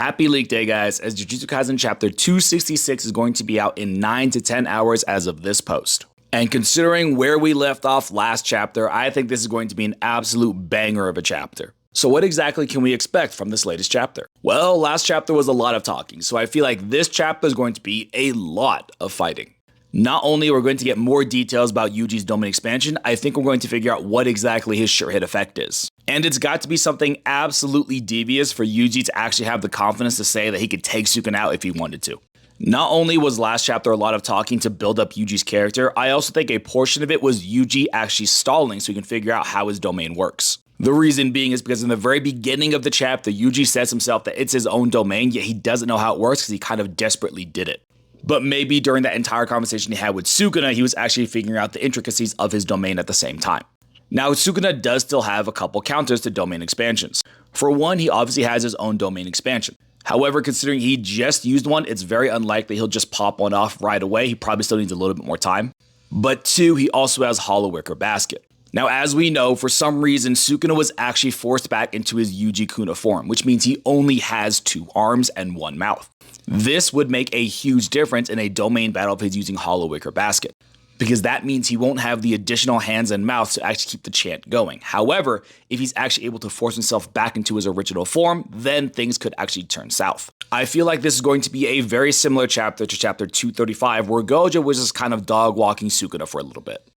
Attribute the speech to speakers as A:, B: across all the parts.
A: Happy leak day, guys, as Jujutsu Kaisen chapter 266 is going to be out in 9 to 10 hours as of this post. And considering where we left off last chapter, I think this is going to be an absolute banger of a chapter. So what exactly can we expect from this latest chapter? Well, last chapter was a lot of talking, so I feel like this chapter is going to be a lot of fighting. Not only are we going to get more details about Yuji's domain expansion, I think we're going to figure out what exactly his sure hit effect is. And it's got to be something absolutely devious for Yuji to actually have the confidence to say that he could take Sukuna out if he wanted to. Not only was last chapter a lot of talking to build up Yuji's character, I also think a portion of it was Yuji actually stalling so he can figure out how his domain works. The reason being is because in the very beginning of the chapter, Yuji says himself that it's his own domain, yet he doesn't know how it works because he kind of desperately did it. But maybe during that entire conversation he had with Sukuna, he was actually figuring out the intricacies of his domain at the same time. Now, Sukuna does still have a couple counters to domain expansions. For one, he obviously has his own domain expansion. However, considering he just used one, it's very unlikely he'll just pop one off right away. He probably still needs a little bit more time. But two, he also has Hollow Wicker Basket. Now, as we know, for some reason, Sukuna was actually forced back into his Yuji Kuna form, which means he only has 2 arms and 1 mouth. This would make a huge difference in a domain battle if he's using Hollow Wicker Basket, because that means he won't have the additional hands and mouths to actually keep the chant going. However, if he's actually able to force himself back into his original form, then things could actually turn south. I feel like this is going to be a very similar chapter to chapter 235, where Gojo was just kind of dog-walking Sukuna for a little bit.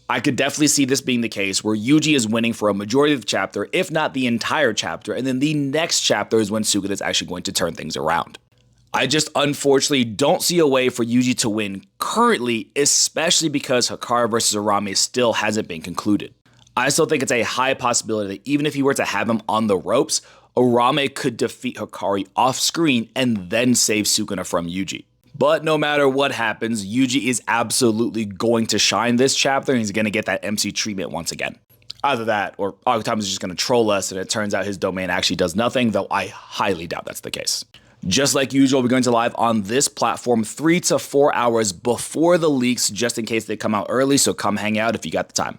A: I could definitely see this being the case where Yuji is winning for a majority of the chapter, if not the entire chapter, and then the next chapter is when Sukuna is actually going to turn things around. I just unfortunately don't see a way for Yuji to win currently, especially because Hikari vs. Arame still hasn't been concluded. I still think it's a high possibility that even if he were to have him on the ropes, Arame could defeat Hikari off screen and then save Sukuna from Yuji. But no matter what happens, Yuji is absolutely going to shine this chapter and he's going to get that MC treatment once again. Either that or Agutama is just going to troll us and it turns out his domain actually does nothing, though I highly doubt that's the case. Just like usual, we're going to live on this platform 3 to 4 hours before the leaks, just in case they come out early, so come hang out if you got the time.